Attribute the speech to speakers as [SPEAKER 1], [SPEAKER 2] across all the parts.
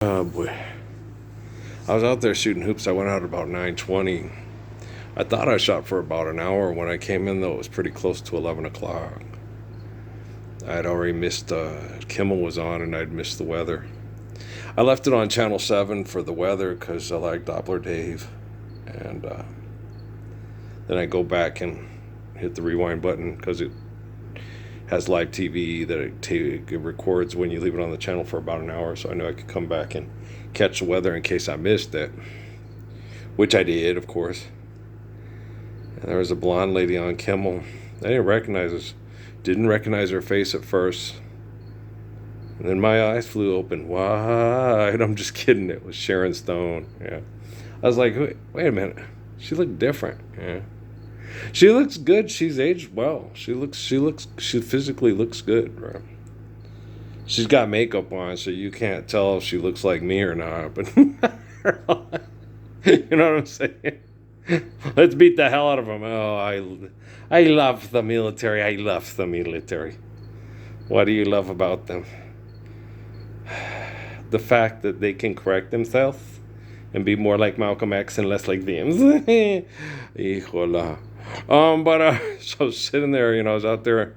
[SPEAKER 1] Oh boy. I was out there shooting hoops. I went out about 9:20. I thought I shot for about an hour. When I came in, though, it was pretty close to 11 o'clock. I had already missed, Kimmel was on, and I'd missed the weather. I left it on Channel 7 for the weather because I like Doppler Dave. And then I go back and hit the rewind button because it has live TV that it records when you leave it on the channel for about an hour. So I knew I could come back and catch the weather in case I missed it, which I did, of course. And there was a blonde lady on Kimmel. I didn't recognize her face at first. And then my eyes flew open wide. I'm just kidding. It was Sharon Stone. Yeah. I was like, wait a minute. She looked different. Yeah. She looks good. She's aged well. She physically looks good, right? She's got makeup on, so you can't tell if she looks like me or not. But you know what I'm saying? Let's beat the hell out of them. Oh, I love the military. I love the military. What do you love about them? The fact that they can correct themselves and be more like Malcolm X and less like them. Híjola. So I was sitting there, I was out there.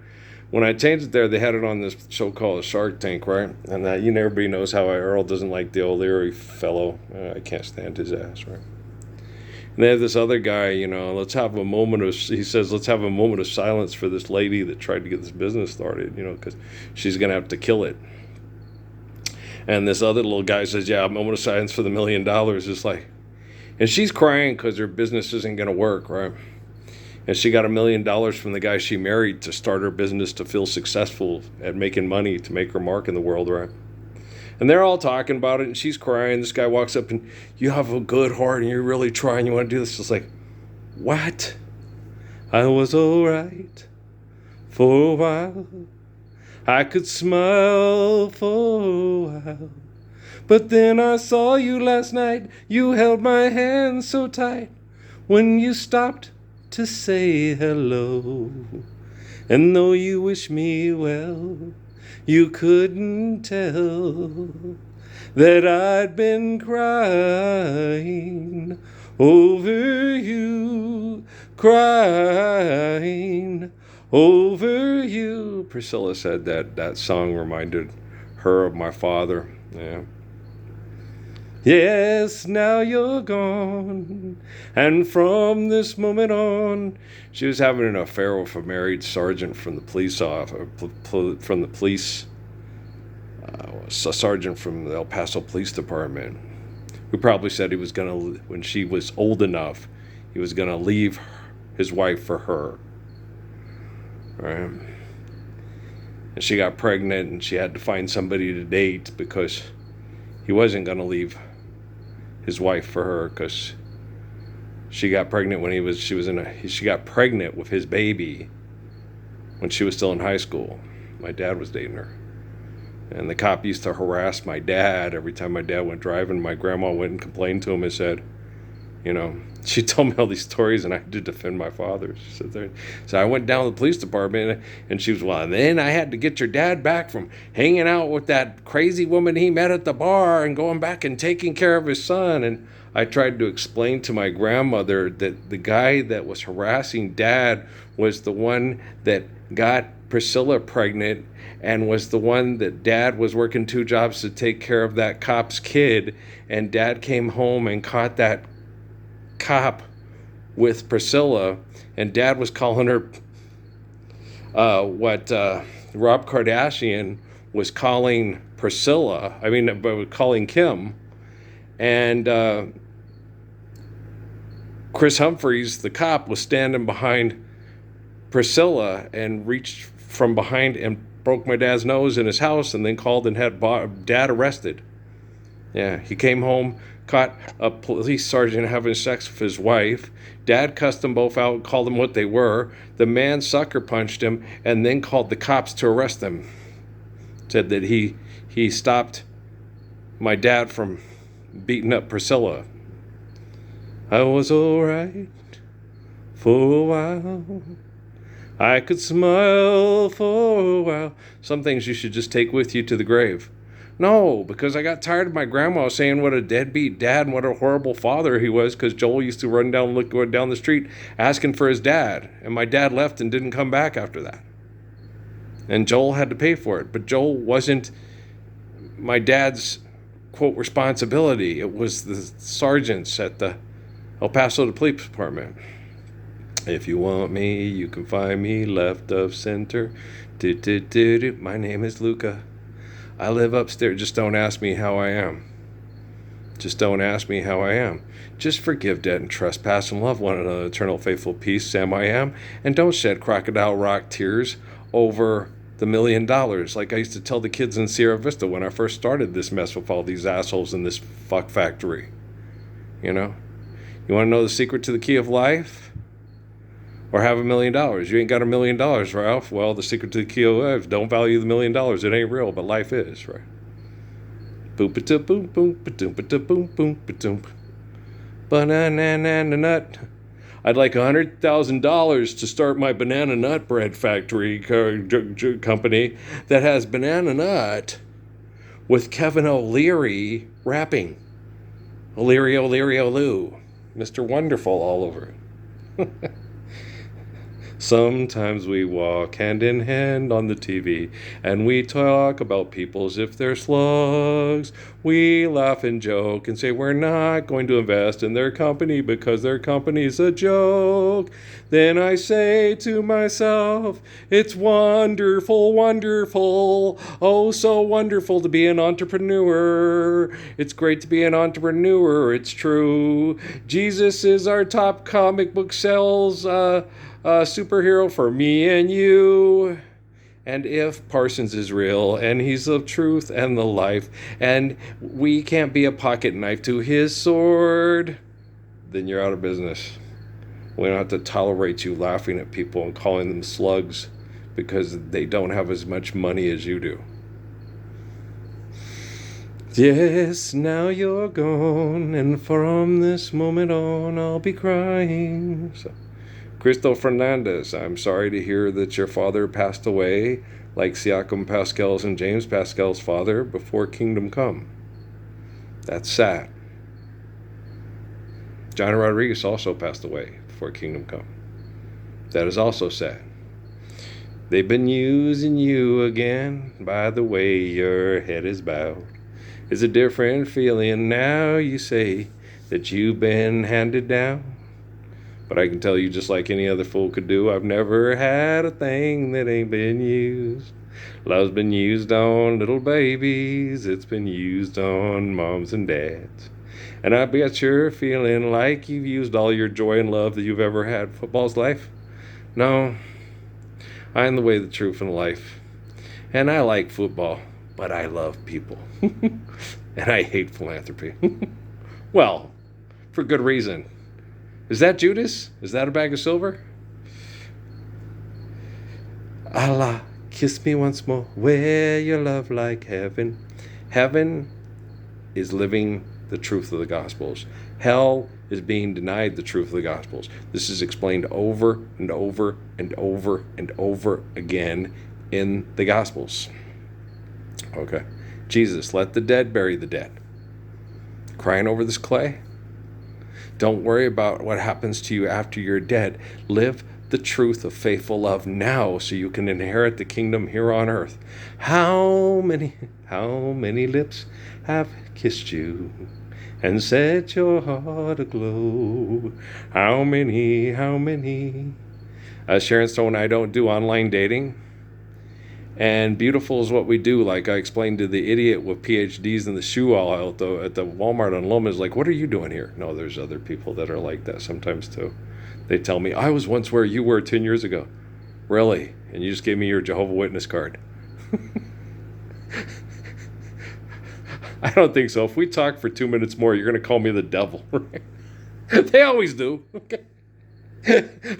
[SPEAKER 1] When I changed it there, they had it on this show called Shark Tank, right? And everybody knows how Earl doesn't like the O'Leary fellow. I can't stand his ass, right? And they have this other guy, he says, let's have a moment of silence for this lady that tried to get this business started, because she's going to have to kill it. And this other little guy says, yeah, a moment of silence for the $1 million. It's like, and she's crying because her business isn't going to work, right? And she got $1 million from the guy she married to start her business, to feel successful at making money, to make her mark in the world, right? And they're all talking about it, and she's crying. This guy walks up and, you have a good heart, and you're really trying. You want to do this? It's like, what? I was all right for a while. I could smile for a while. But then I saw you last night. You held my hand so tight when you stopped to say hello. And though you wish me well, you couldn't tell that I'd been crying over you, crying over you. Priscilla said that song reminded her of my father. Yeah. Yes, now you're gone, and from this moment on, she was having an affair with a married sergeant from the police a sergeant from the El Paso Police Department, who probably said he was gonna, when she was old enough, he was gonna leave his wife for her. Right? And she got pregnant, and she had to find somebody to date because he wasn't gonna leave his wife for her, because she got pregnant she got pregnant with his baby when she was still in high school. My dad was dating her, and the cop used to harass my dad every time my dad went driving. My grandma went and complained to him and said, she told me all these stories, and I had to defend my father. She said there. So I went down to the police department, and she was, well, and then I had to get your dad back from hanging out with that crazy woman he met at the bar and going back and taking care of his son. And I tried to explain to my grandmother that the guy that was harassing Dad was the one that got Priscilla pregnant, and was the one that Dad was working 2 jobs to take care of that cop's kid. And Dad came home and caught that cop with Priscilla, and Dad was calling her what Rob Kardashian was calling Priscilla. Calling Kim. And Chris Humphreys, the cop, was standing behind Priscilla and reached from behind and broke my dad's nose in his house, and then called and had Dad arrested. Yeah, he came home, caught a police sergeant having sex with his wife. Dad cussed them both out, called them what they were. The man sucker punched him, and then called the cops to arrest them. Said that he stopped my dad from beating up Priscilla. I was all right for a while. I could smile for a while. Some things you should just take with you to the grave. No, because I got tired of my grandma saying what a deadbeat dad and what a horrible father he was, because Joel used to go down the street asking for his dad. And my dad left and didn't come back after that. And Joel had to pay for it. But Joel wasn't my dad's, quote, responsibility. It was the sergeants at the El Paso Police Department. If you want me, you can find me left of center. My name is Luca. I live upstairs. Just don't ask me how I am. Just don't ask me how I am. Just forgive debt and trespass and love one another. Eternal faithful peace, Sam I am. And don't shed crocodile rock tears over the $1 million. Like I used to tell the kids in Sierra Vista when I first started this mess with all these assholes in this fuck factory. You know? You want to know the secret to the key of life? Or have $1 million. You ain't got $1 million, Ralph. Well, the secret to the key of life, don't value the $1 million. It ain't real, but life is, right? Boom-ba-da-boom, boom-ba-doom-ba-da-boom, boom-ba-doom. Banana nut. I'd like $100,000 to start my banana nut bread factory company that has banana nut with Kevin O'Leary rapping. O'Leary, O'Leary, O'Loo. Mr. Wonderful all over it. Sometimes we walk hand in hand on the TV, and we talk about people as if they're slugs. We laugh and joke and say we're not going to invest in their company because their company's a joke. Then I say to myself, it's wonderful, wonderful, oh so wonderful to be an entrepreneur. It's great to be an entrepreneur, it's true. Jesus is our top comic book sales superhero for me and you. And if Parsons is real and he's the truth and the life, and we can't be a pocket knife to his sword, then you're out of business. We don't have to tolerate you laughing at people and calling them slugs because they don't have as much money as you do. Yes, now you're gone, and from this moment on I'll be crying. So, Cristo Fernandez, I'm sorry to hear that your father passed away, like Siakam Pascal's and James Pascal's father, before Kingdom Come. That's sad. Johnny Rodriguez also passed away before Kingdom Come. That is also sad. They've been using you again, by the way your head is bowed. It's a different feeling now, you say, that you've been handed down. But I can tell you, just like any other fool could do, I've never had a thing that ain't been used. Love's been used on little babies. It's been used on moms and dads. And I bet you're feeling like you've used all your joy and love that you've ever had. Football's life? No. I am the way, the truth, and life. And I like football, but I love people. And I hate philanthropy. Well, for good reason. Is that Judas? Is that a bag of silver? Allah, kiss me once more. Wear your love like heaven. Heaven is living the truth of the Gospels. Hell is being denied the truth of the Gospels. This is explained over and over and over and over again in the Gospels. Okay. Jesus, let the dead bury the dead. Crying over this clay? Don't worry about what happens to you after you're dead. Live the truth of faithful love now so you can inherit the kingdom here on earth. How many lips have kissed you and set your heart aglow? How many? Sharon Stone and I don't do online dating. And beautiful is what we do. Like I explained to the idiot with PhDs in the shoe aisle at the Walmart on Lomas, like, what are you doing here? No, there's other people that are like that sometimes too. They tell me, I was once where you were 10 years ago. Really? And you just gave me your Jehovah's Witness card. I don't think so. If we talk for 2 minutes more, you're going to call me the devil. They always do. Okay.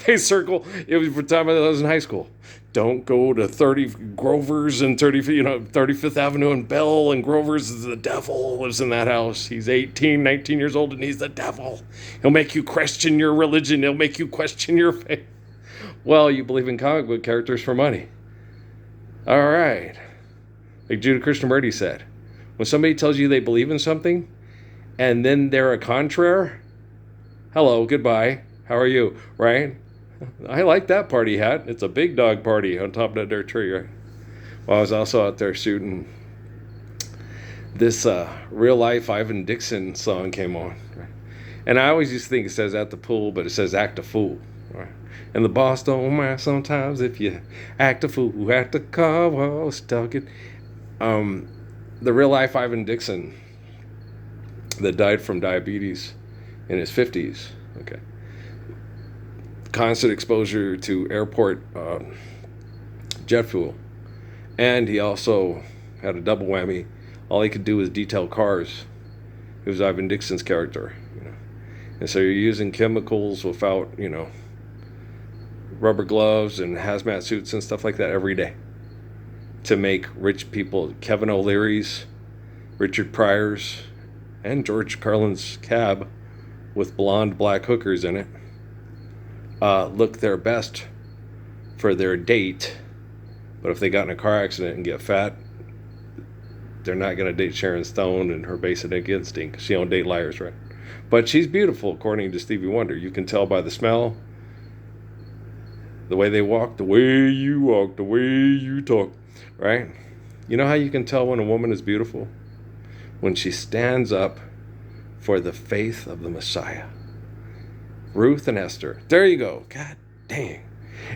[SPEAKER 1] They circle. It was for time I was in high school. Don't go to 30 Grover's and 35th Avenue and Bell and Grover's. The devil lives in that house. He's 18, 19 years old, and he's the devil. He'll make you question your religion. He'll make you question your faith. Well, you believe in comic book characters for money. All right. Like Judah Krishnamurti said, When somebody tells you they believe in something, and then they're a contraire, hello, goodbye, how are you, right? I like that party hat. It's a big dog party on top of that dirt tree, right? Well, I was also out there shooting. This real life Ivan Dixon song came on. Right? And I always used to think it says at the pool, but it says act a fool. Right? And the boss don't mind sometimes if you act a fool at the car wash talking. The real life Ivan Dixon that died from diabetes in his 50s. Okay. Constant exposure to airport jet fuel. And he also had a double whammy. All he could do was detail cars. It was Ivan Dixon's character, you know. And so you're using chemicals without, you know, rubber gloves and hazmat suits and stuff like that every day to make rich people, Kevin O'Leary's, Richard Pryor's, and George Carlin's cab with blonde black hookers in it, look their best for their date. But if they got in a car accident and get fat, they're not going to date Sharon Stone and her basic instinct. She don't date liars, right? But she's beautiful, according to Stevie Wonder. You can tell by the smell, the way they walk, the way you walk, the way you talk, right? You know how you can tell when a woman is beautiful? When she stands up for the faith of the Messiah. Ruth and Esther. There you go. God dang.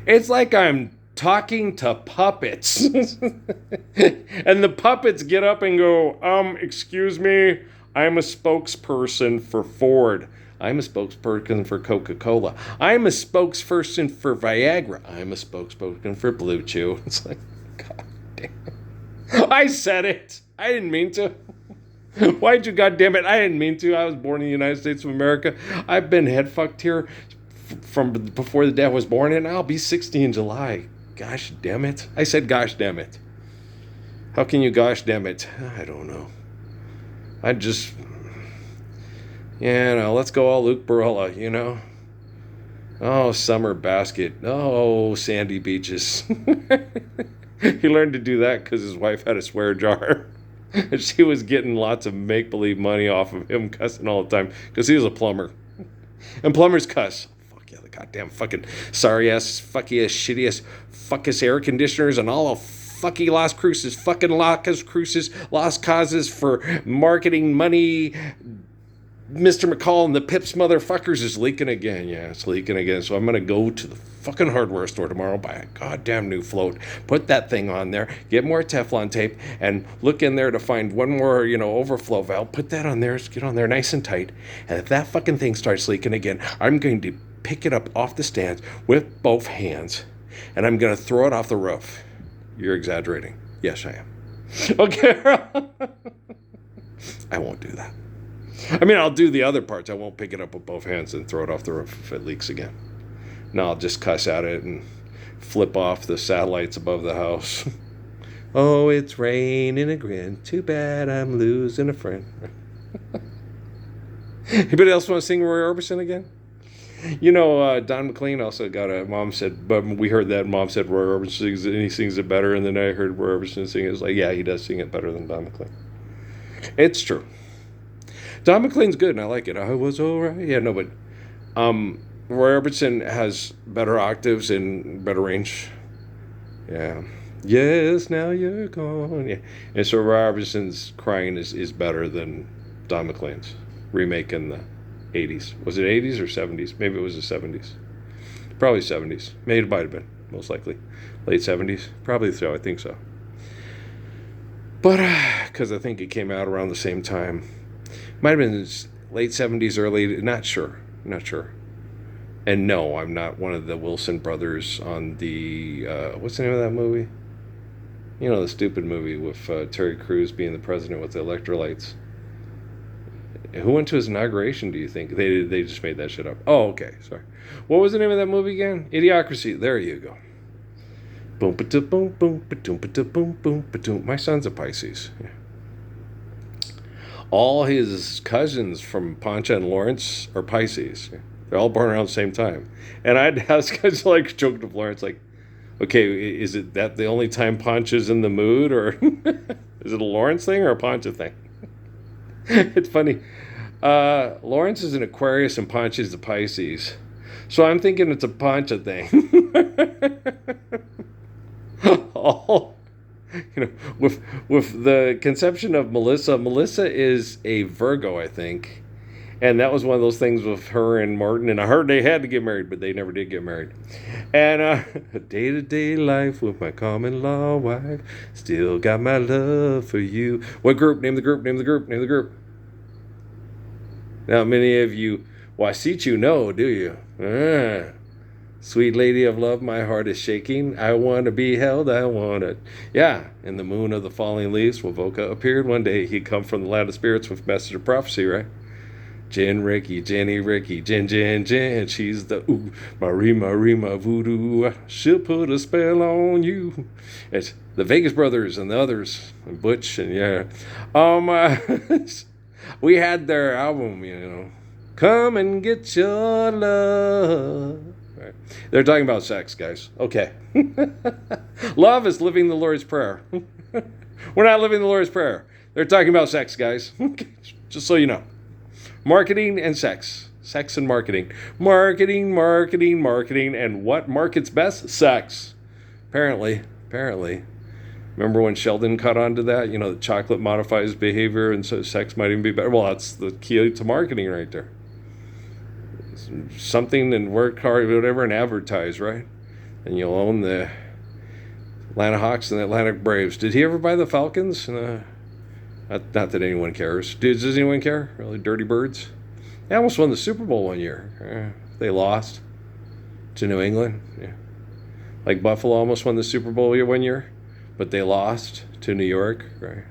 [SPEAKER 1] It's like I'm talking to puppets. And the puppets get up and go, excuse me, I'm a spokesperson for Ford. I'm a spokesperson for Coca-Cola. I'm a spokesperson for Viagra. I'm a spokesperson for Blue Chew. It's like, God damn. I said it. I didn't mean to. Why'd you, goddamn it? I didn't mean to. I was born in the United States of America. I've been head fucked here from before the day I was born, and I'll be 60 in July. Gosh damn it. I said gosh damn it. How can you gosh damn it? I don't know. I just, let's go all Luke Barella, you know. Oh, summer basket. Oh, sandy beaches. He learned to do that because his wife had a swear jar. She was getting lots of make-believe money off of him cussing all the time because he was a plumber. And plumbers cuss. Fuck yeah, the goddamn fucking sorry-ass, fucky-ass, shitty-ass, fuck-ass air conditioners and all of fucky Las Cruces, fucking Las Cruces, Las Casas for marketing money. Mr. McCall and the Pips motherfuckers is leaking again. Yeah, it's leaking again. So I'm going to go to the fucking hardware store tomorrow, buy a goddamn new float, put that thing on there, get more Teflon tape, and look in there to find one more, overflow valve. Put that on there, get on there nice and tight. And if that fucking thing starts leaking again, I'm going to pick it up off the stands with both hands, and I'm going to throw it off the roof. You're exaggerating. Yes, I am. Okay. I won't do that. I mean, I'll do the other parts. I won't pick it up with both hands and throw it off the roof if it leaks again. No, I'll just cuss at it and flip off the satellites above the house. Oh, it's raining again. Too bad I'm losing a friend. Anybody else want to sing Roy Orbison again? Don McLean also got mom said, but we heard that mom said Roy Orbison sings it and he sings it better. And then I heard Roy Orbison sing it. It's like, yeah, he does sing it better than Don McLean. It's true. Don McLean's good, and I like it. I was all right. Yeah, no, but Roy Orbison has better octaves and better range. Yeah. Yes, now you're gone. Yeah. And so Roy Orbison's crying is better than Don McLean's remake in the 80s. Was it 80s or 70s? Maybe it was the 70s. Probably 70s. Maybe it might have been, most likely. Late 70s? Probably so, I think so. But, because I think it came out around the same time. Might have been late 70s, early, not sure. And no, I'm not one of the Wilson brothers on the, what's the name of that movie? The stupid movie with Terry Crews being the president with the electrolytes. Who went to his inauguration, do you think? They just made that shit up. Oh, okay, sorry. What was the name of that movie again? Idiocracy. There you go. Boom, ba-da-boom, boom, ba-doom, ba-da-boom, boom, ba-doom. My son's a Pisces. Yeah. All his cousins from Poncha and Lawrence are Pisces. They're all born around the same time. And I'd ask guys like joking to Lawrence, like, Okay, is it that the only time Poncha's in the mood, or is it a Lawrence thing or a Poncha thing? It's funny. Lawrence is an Aquarius and Poncha is a Pisces. So I'm thinking it's a Poncha thing. Oh, with the conception of Melissa. Melissa is a Virgo, I think, and that was one of those things with her and Martin. And I heard they had to get married, but they never did get married. And day to day life with my common law wife, still got my love for you. What group? Name the group. Name the group. Name the group. Now, many of you, well, I see you know, do you? Sweet lady of love, my heart is shaking. I want to be held, I want it. Yeah, in the moon of the falling leaves, Wovoka appeared one day. He'd come from the land of spirits with message of prophecy, right? Jen, Ricky, Jenny, Ricky, Jen, Jen, Jen. She's the ooh, Marie, Marie, my voodoo. She'll put a spell on you. It's the Vegas Brothers and the others, and Butch, and yeah. We had their album, Come and get your love. Right. They're talking about sex, guys. Okay. Love is living the Lord's Prayer. We're not living the Lord's Prayer. They're talking about sex, guys. Just so you know. Marketing and sex. Sex and marketing. Marketing, marketing, marketing. And what markets best? Sex. Apparently. Remember when Sheldon caught on to that? The chocolate modifies behavior, and so sex might even be better. Well, that's the key to marketing right there. Something and work hard, whatever, and advertise, right? And you'll own the Atlanta Hawks and the Atlantic Braves. Did he ever buy the Falcons? Not that anyone cares. Does anyone care? Really, Dirty Birds? They almost won the Super Bowl one year. They lost to New England. Yeah. Like Buffalo almost won the Super Bowl one year, but they lost to New York. Right?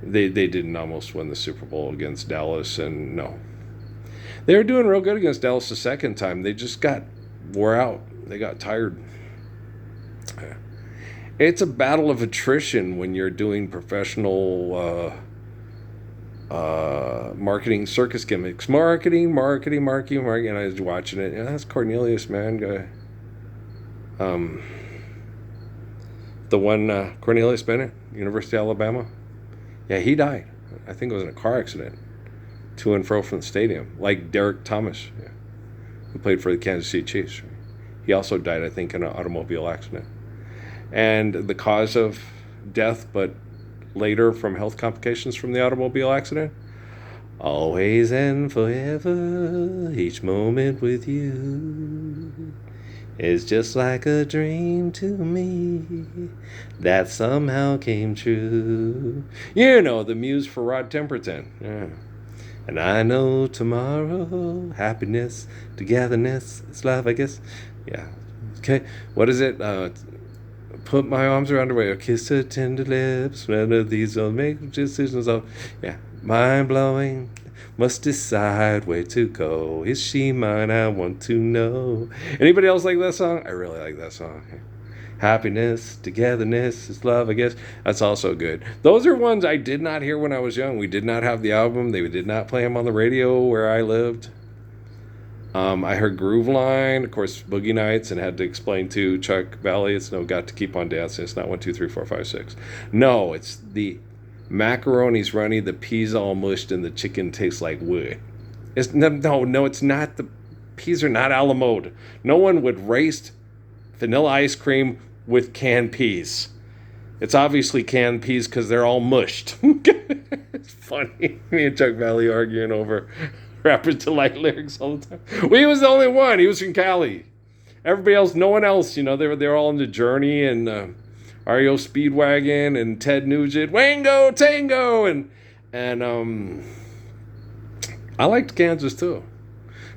[SPEAKER 1] They didn't almost win the Super Bowl against Dallas, and no. They were doing real good against Dallas the second time. They just got wore out. They got tired. It's a battle of attrition when you're doing professional marketing circus gimmicks. Marketing. And I was watching it. Yeah, that's Cornelius, man. The one, Cornelius Bennett, University of Alabama. Yeah, he died. I think it was in a car accident. To and fro from the stadium, like Derek Thomas, who played for the Kansas City Chiefs. He also died, I think, in an automobile accident. And the cause of death, but later from health complications from the automobile accident, always and forever, each moment with you is just like a dream to me that somehow came true. The muse for Rod Temperton. Yeah. And I know tomorrow, happiness, togetherness, it's love, I guess. Yeah. Okay. What is it? Put my arms around her waist, kiss her tender lips. None of these will make decisions. Yeah. Mind blowing. Must decide where to go. Is she mine? I want to know. Anybody else like that song? I really like that song. Happiness, togetherness, is love, I guess. That's also good. Those are ones I did not hear when I was young. We did not have the album. They did not play them on the radio where I lived. I heard Groove Line, of course, Boogie Nights, and had to explain to Chuck Valley, it's no Got to Keep on Dancing. It's not 1, 2, 3, 4, 5, 6. No, it's the macaroni's runny, the peas all mushed, and the chicken tastes like wood. It's no, it's not. The peas are not a la mode. No one would race vanilla ice cream with canned peas. It's obviously canned peas because they're all mushed. It's funny. Me and Chuck Valley arguing over Rapper's Delight lyrics all the time. Well, he was the only one. He was from Cali. Everybody else, no one else, they were all in the Journey and REO Speedwagon and Ted Nugent, Wango Tango, and I liked Kansas too.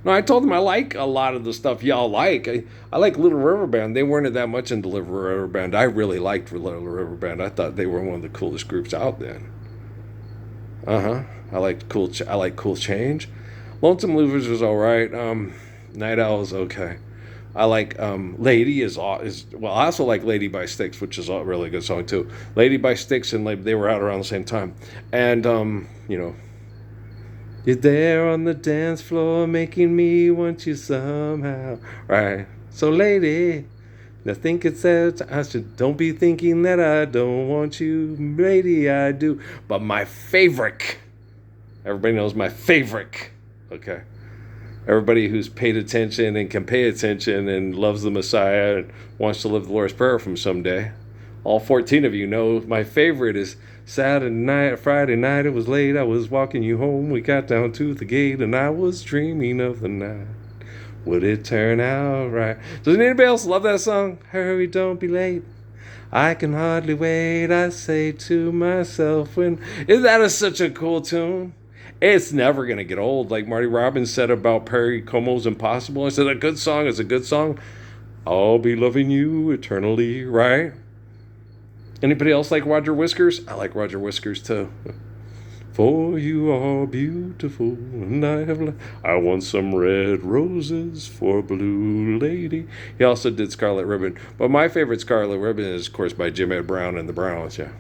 [SPEAKER 1] No, I told them I like a lot of the stuff y'all like. I like Little River Band. They weren't that much into Little River Band. I really liked Little River Band. I thought they were one of the coolest groups out then. I like Cool Change. Lonesome Louvers was all right. Night Owl was okay. I like Lady is well. I also like Lady by Styx, which is a really good song too. Lady by Styx and they were out around the same time, and you're there on the dance floor making me want you somehow. Right. So lady, I think it says I should don't be thinking that I don't want you, lady, I do. But my favorite, everybody knows my favorite, okay? Everybody who's paid attention and can pay attention and loves the Messiah and wants to live the Lord's Prayer from someday. All 14 of you know my favorite is Saturday night, Friday night, it was late, I was walking you home, we got down to the gate and I was dreaming of the night. Would it turn out right? Does anybody else love that song? Hurry, don't be late. I can hardly wait, I say to myself when... Isn't that such a cool tune? It's never going to get old. Like Marty Robbins said about Perry Como's Impossible. I said, a good song is a good song. I'll be loving you eternally, right? Anybody else like Roger Whiskers? I like Roger Whiskers too. For you are beautiful, and I want some red roses for a blue lady. He also did Scarlet Ribbon. But my favorite Scarlet Ribbon is, of course, by Jimmy Brown and the Browns, yeah.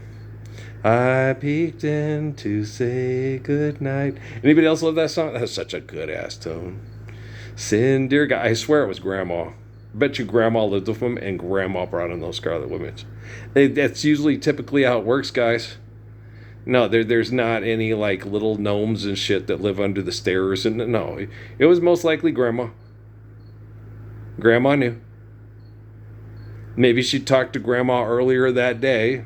[SPEAKER 1] I peeked in to say goodnight. Anybody else love that song? That's such a good-ass tone. Sin, dear God. I swear it was Grandma. I bet you Grandma lived with them, and Grandma brought in those Scarlet Ribbons. That's usually typically how it works, guys. No, there's not any like little gnomes and shit that live under the stairs. And no, it was most likely Grandma. Grandma knew. Maybe she talked to Grandma earlier that day,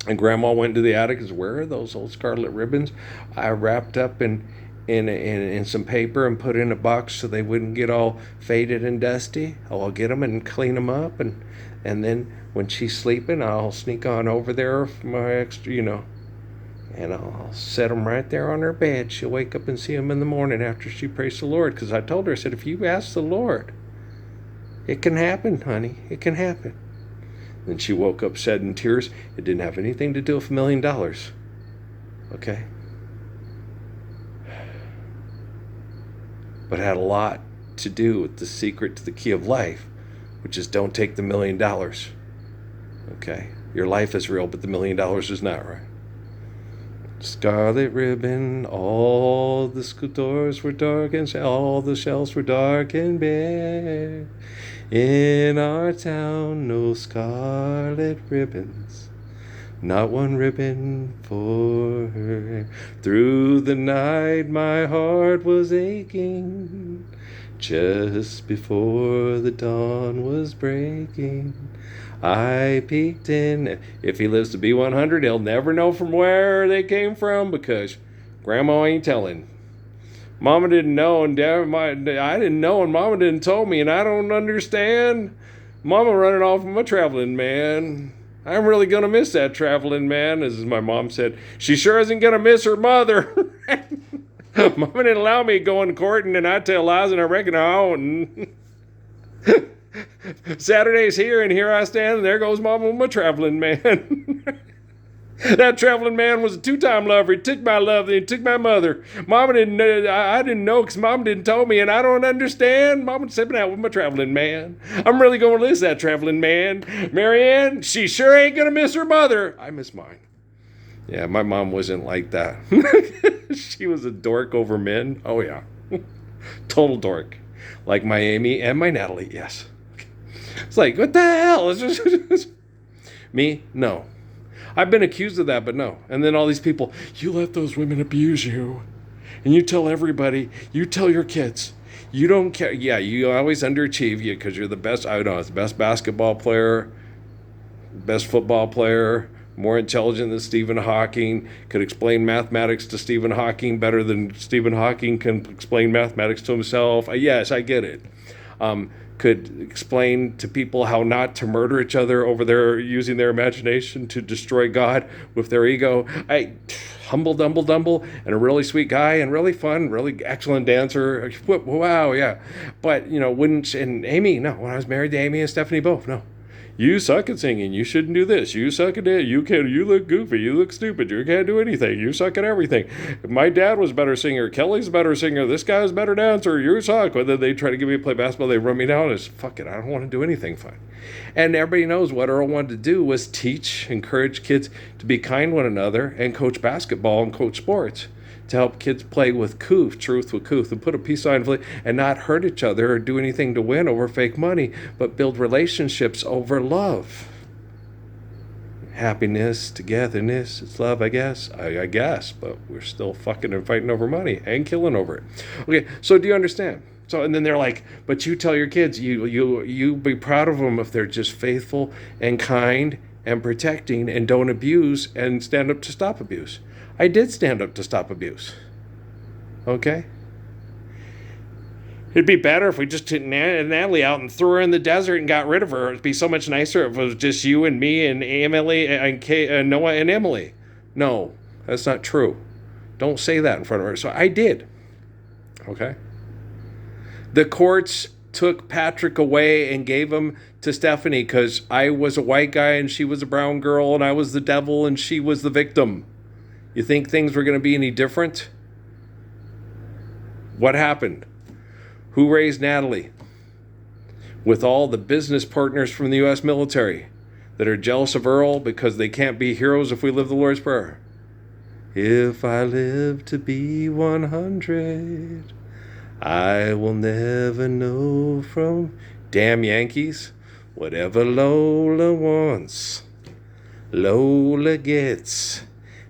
[SPEAKER 1] and Grandma went to the attic and said, where are those old Scarlet Ribbons? I wrapped up in some paper and put in a box so they wouldn't get all faded and dusty. I'll get them and clean them up, and then when she's sleeping, I'll sneak on over there for my extra, and I'll set them right there on her bed. She'll wake up and see them in the morning after she prays the Lord. Because I told her, I said, if you ask the Lord, it can happen, honey. It can happen. Then she woke up shedding tears. It didn't have anything to do with $1 million. Okay? But it had a lot to do with the secret to the key of life, which is don't take the $1 million. Okay? Your life is real, but the $1 million is not, right? Scarlet ribbon, all the doors were dark and all the shelves were dark and bare. In our town, no scarlet ribbons, not one ribbon for her. Through the night, my heart was aching, just before the dawn was breaking. I peeked in. If he lives to be 100, he'll never know from where they came from because Grandma ain't telling. Mama didn't know, and I didn't know, and Mama didn't tell me, and I don't understand. Mama running off with my traveling man. I'm really going to miss that traveling man, as my mom said. She sure isn't going to miss her mother. Mama didn't allow me going courting, and I tell lies, and I reckon I own. Saturday's here, and here I stand, and there goes Mama with my traveling man. That traveling man was a two-time lover. He took my love, and he took my mother. Mama didn't know. I didn't know because Mama didn't tell me, and I don't understand. Mama's stepping out with my traveling man. I'm really going to miss that traveling man. Marianne, she sure ain't going to miss her mother. I miss mine. Yeah, my mom wasn't like that. She was a dork over men. Oh, yeah. Total dork. Like my Amy and my Natalie, yes. It's like, what the hell? Me? No. I've been accused of that, but no. And then all these people, you let those women abuse you. And you tell everybody, you tell your kids, you don't care. Yeah, you always underachieve you because you're the best, I don't know, the best basketball player, best football player, more intelligent than Stephen Hawking, could explain mathematics to Stephen Hawking better than Stephen Hawking can explain mathematics to himself. Yes, I get it. Could explain to people how not to murder each other over their using their imagination to destroy God with their ego. Humble, dumble, and a really sweet guy and really fun, really excellent dancer. Wow, yeah. But, wouldn't, and Amy, no, when I was married to Amy and Stephanie both, no. You suck at singing. You shouldn't do this. You suck at it. You look goofy. You look stupid. You can't do anything. You suck at everything. My dad was a better singer. Kelly's a better singer. This guy's a better dancer. You suck. Whether they try to get me to play basketball, they run me down. It's fuck it. I don't want to do anything fun. And everybody knows what Earl wanted to do was teach, encourage kids to be kind to one another and coach basketball and coach sports. to help kids play with truth with couth, and put a peace sign and not hurt each other or do anything to win over fake money, but build relationships over love. Happiness, togetherness, it's love, I guess. I guess, but we're still fucking and fighting over money and killing over it. Okay, so do you understand? So, and then they're like, but you tell your kids, you be proud of them if they're just faithful and kind and protecting and don't abuse and stand up to stop abuse. I did stand up to stop abuse. Okay? It'd be better if we just took Natalie out and threw her in the desert and got rid of her. It'd be so much nicer if it was just you and me and Emily and Noah and Emily. No, that's not true. Don't say that in front of her. So I did. Okay? The courts took Patrick away and gave him to Stephanie because I was a white guy and she was a brown girl and I was the devil and she was the victim. You think things were going to be any different? What happened? Who raised Natalie? With all the business partners from the U.S. military that are jealous of Earl because they can't be heroes if we live the Lord's Prayer. If I live to be 100, I will never know from damn Yankees. Whatever Lola wants, Lola gets.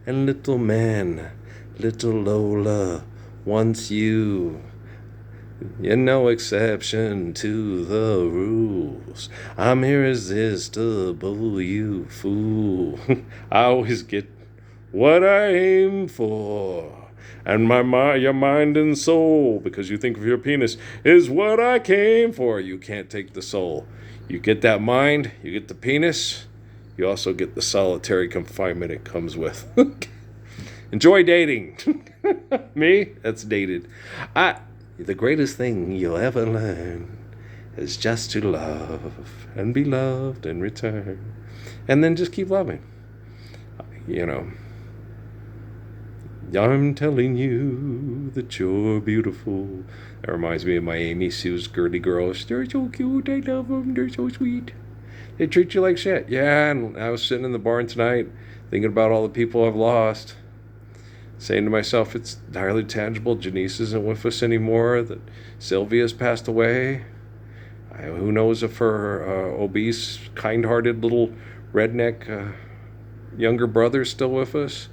[SPEAKER 1] And little man, little Lola wants you. You're no exception to the rules. I'm irresistible, you fool. I always get what I aim for. And your mind and soul, because you think of your penis, is what I came for. You can't take the soul. You get that mind, you get the penis, you also get the solitary confinement it comes with. Enjoy dating. Me? That's dated. The greatest thing you'll ever learn is just to love and be loved in return. And then just keep loving. You know. I'm telling you that you're beautiful. That reminds me of my Amy Sue's girly girls. They're so cute. I love them. They're so sweet. They treat you like shit. Yeah, and I was sitting in the barn tonight thinking about all the people I've lost. Saying to myself, it's entirely tangible. Janice isn't with us anymore. That Sylvia's passed away. Who knows if her obese, kind-hearted little redneck younger brother's still with us.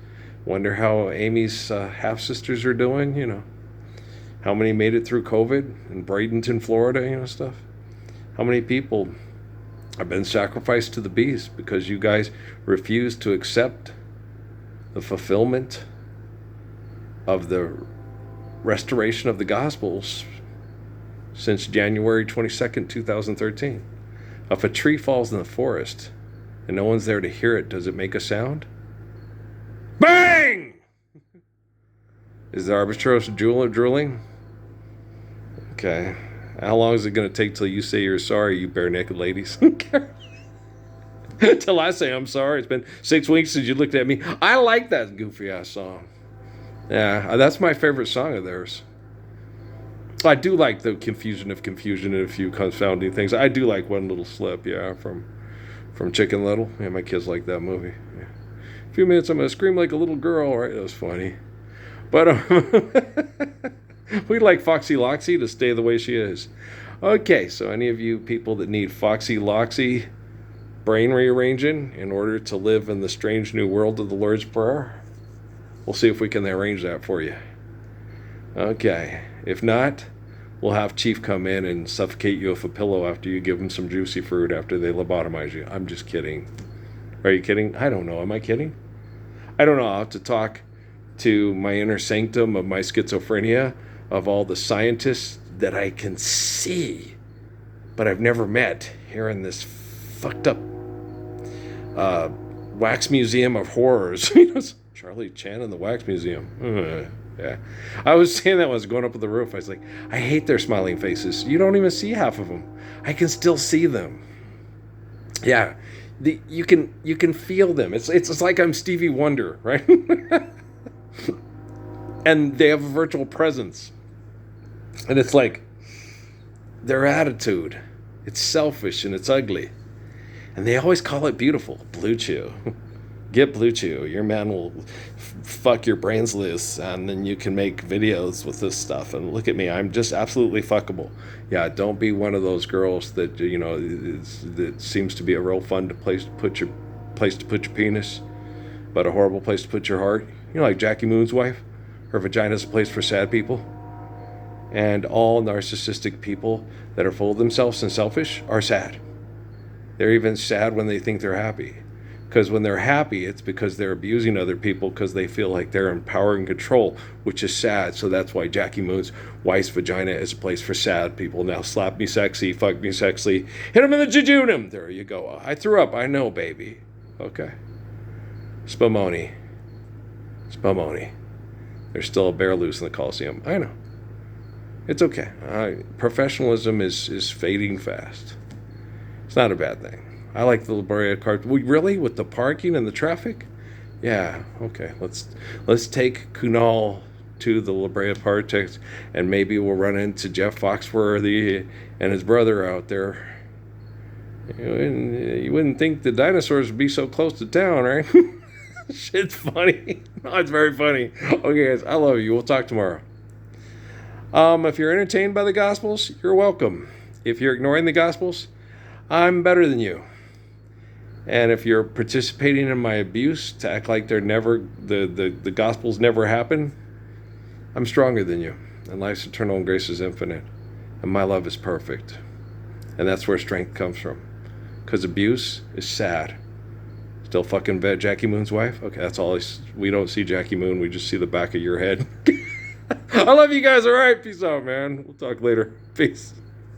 [SPEAKER 1] Wonder how Amy's half-sisters are doing, you know. How many made it through COVID in Bradenton, Florida, you know, stuff. How many people have been sacrificed to the beast because you guys refuse to accept the fulfillment of the restoration of the Gospels since January 22nd, 2013. If a tree falls in the forest and no one's there to hear it, does it make a sound? Bang! Is the albatross drooling? Okay. How long is it going to take till you say you're sorry, you bare-naked ladies? Till I say I'm sorry. It's been 6 weeks since you looked at me. I like that goofy-ass song. Yeah, that's my favorite song of theirs. I do like the confusion of confusion and a few confounding things. I do like One Little Slip, yeah, from Chicken Little. Yeah, my kids like that movie. Yeah. A few minutes, I'm going to scream like a little girl. Right, that was funny. But we like Foxy Loxy to stay the way she is. Okay, so any of you people that need Foxy Loxy brain rearranging in order to live in the strange new world of the Lord's Prayer, we'll see if we can arrange that for you. Okay. If not, we'll have Chief come in and suffocate you with a pillow after you give him some juicy fruit after they lobotomize you. I'm just kidding. Are you kidding? I don't know. Am I kidding? I don't know. I'll have to talk to my inner sanctum of my schizophrenia, of all the scientists that I can see, but I've never met here in this fucked up wax museum of horrors. Charlie Chan in the wax museum. Yeah. I was saying that when I was going up the roof. I was like, I hate their smiling faces. You don't even see half of them. I can still see them. Yeah. You can feel them. It's like I'm Stevie Wonder, right? And they have a virtual presence. And it's like their attitude. It's selfish and it's ugly. And they always call it beautiful. Blue Chew. Get Blue Chew. Your man will fuck your brains loose, and then you can make videos with this stuff. And look at me, I'm just absolutely fuckable. Yeah, don't be one of those girls that that seems to be a real fun place to put your penis, but a horrible place to put your heart. You know, like Jackie Moon's wife. Her vagina is a place for sad people. And all narcissistic people that are full of themselves and selfish are sad. They're even sad when they think they're happy. Because when they're happy, it's because they're abusing other people because they feel like they're in power and control, which is sad. So that's why Jackie Moon's wife's vagina is a place for sad people. Now slap me sexy, fuck me sexy, hit him in the jejunum. There you go. I threw up. I know, baby. Okay. Spumoni. There's still a bear loose in the Coliseum. I know. It's okay. Professionalism is fading fast. It's not a bad thing. I like the La Brea card. Really? With the parking and the traffic? Yeah, okay. Let's take Kunal to the La Brea Partex, and maybe we'll run into Jeff Foxworthy and his brother out there. You wouldn't think the dinosaurs would be so close to town, right? Shit's funny. No, it's very funny. Okay, guys, I love you. We'll talk tomorrow. If you're entertained by the Gospels, you're welcome. If you're ignoring the Gospels, I'm better than you. And if you're participating in my abuse to act like the Gospels never happen, I'm stronger than you. And life's eternal and grace is infinite. And my love is perfect. And that's where strength comes from. Because abuse is sad. Still fucking Jackie Moon's wife? Okay, that's all. We don't see Jackie Moon. We just see the back of your head. I love you guys. All right. Peace out, man. We'll talk later. Peace.